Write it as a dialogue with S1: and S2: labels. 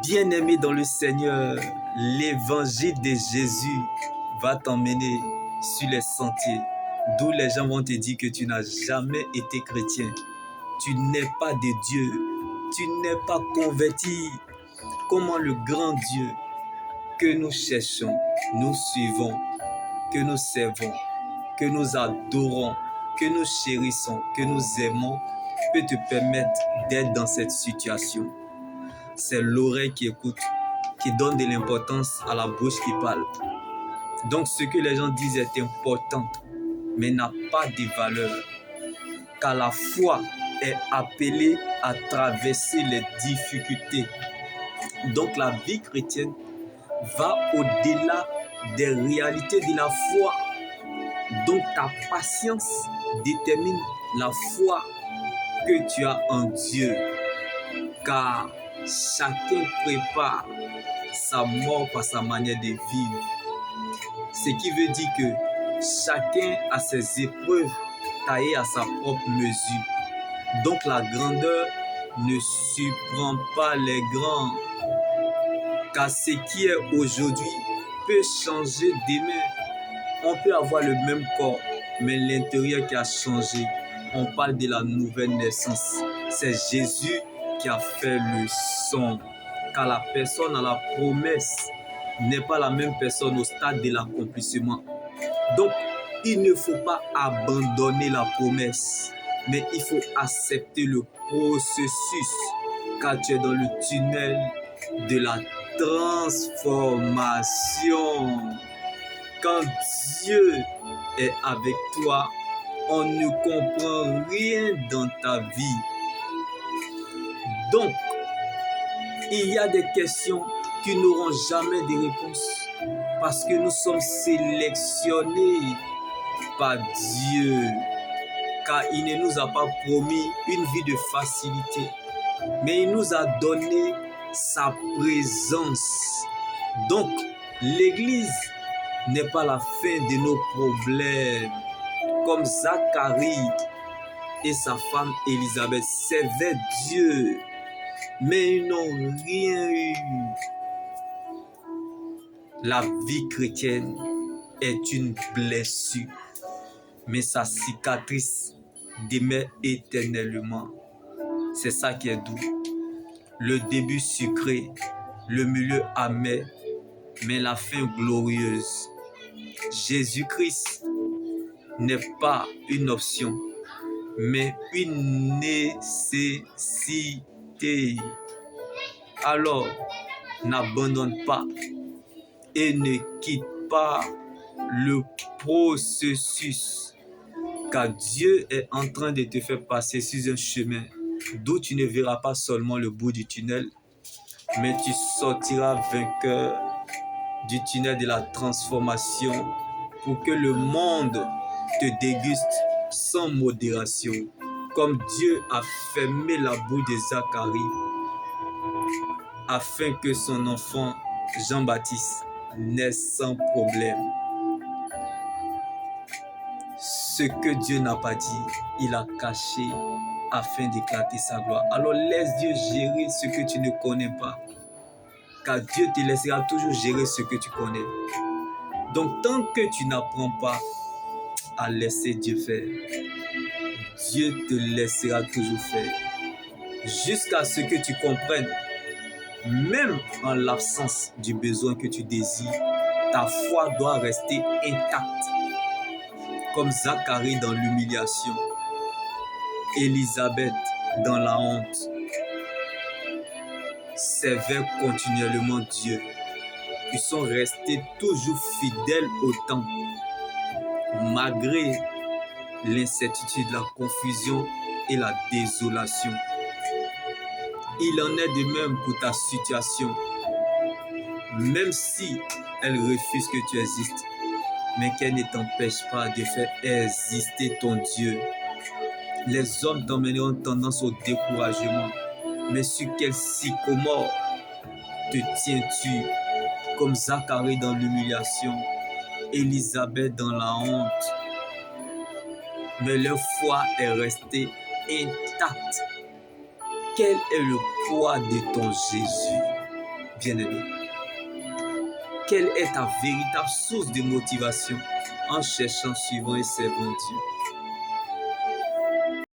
S1: Bien-aimé dans le Seigneur, l'évangile de Jésus va t'emmener sur les sentiers d'où les gens vont te dire que tu n'as jamais été chrétien. Tu n'es pas de Dieu, tu n'es pas converti. Comment le grand Dieu que nous cherchons, nous suivons, que nous servons, que nous adorons, que nous chérissons, que nous aimons, peut te permettre d'être dans cette situation. C'est l'oreille qui écoute, qui donne de l'importance à la bouche qui parle. Donc ce que les gens disent est important, mais n'a pas de valeur. Car la foi est appelée à traverser les difficultés. Donc la vie chrétienne va au-delà des réalités de la foi. Donc ta patience détermine la foi que tu as en Dieu. Car chacun prépare sa mort par sa manière de vivre. Ce qui veut dire que chacun a ses épreuves taillées à sa propre mesure. Donc la grandeur ne surprend pas les grands. Car ce qui est aujourd'hui peut changer demain. On peut avoir le même corps, mais l'intérieur qui a changé. On parle de la nouvelle naissance. C'est Jésus qui a fait le son. Car la personne à la promesse n'est pas la même personne au stade de l'accomplissement. Donc, il ne faut pas abandonner la promesse, mais il faut accepter le processus, car tu es dans le tunnel de la transformation. Quand Dieu est avec toi, on ne comprend rien dans ta vie. Donc, il y a des questions qui n'auront jamais de réponse parce que nous sommes sélectionnés par Dieu, car il ne nous a pas promis une vie de facilité, mais il nous a donné sa présence. Donc, l'Église n'est pas la fin de nos problèmes. Comme Zacharie et sa femme Élisabeth servaient Dieu, mais ils n'ont rien eu. La vie chrétienne est une blessure, mais sa cicatrice demeure éternellement. C'est ça qui est doux. Le début sucré, le milieu amer, mais la fin glorieuse. Jésus-Christ n'est pas une option, mais une nécessité. Alors, n'abandonne pas et ne quitte pas le processus, car Dieu est en train de te faire passer sur un chemin d'où tu ne verras pas seulement le bout du tunnel, mais tu sortiras vainqueur du tunnel de la transformation pour que le monde te déguste sans modération, comme Dieu a fermé la bouche de Zacharie afin que son enfant Jean-Baptiste naisse sans problème. Ce que Dieu n'a pas dit, il a caché afin d'éclater sa gloire. Alors laisse Dieu gérer ce que tu ne connais pas, car Dieu te laissera toujours gérer ce que tu connais. Donc tant que tu n'apprends pas à laisser Dieu faire, Dieu te laissera toujours faire, jusqu'à ce que tu comprennes, même en l'absence du besoin que tu désires, ta foi doit rester intacte, comme Zacharie dans l'humiliation, Élisabeth dans la honte, servaient continuellement Dieu. Ils sont restés toujours fidèles au temps, malgré l'incertitude, la confusion et la désolation. Il en est de même pour ta situation, même si elle refuse que tu existes, mais qu'elle ne t'empêche pas de faire exister ton Dieu. Les hommes t'emmèneront tendance au découragement, mais sur quel sycomore te tiens-tu? Comme Zacharie dans l'humiliation, Élisabeth dans la honte, mais leur foi est restée intacte. Quel est le poids de ton Jésus? bien-aimé? Quelle est ta véritable source de motivation en cherchant, suivant et servant Dieu?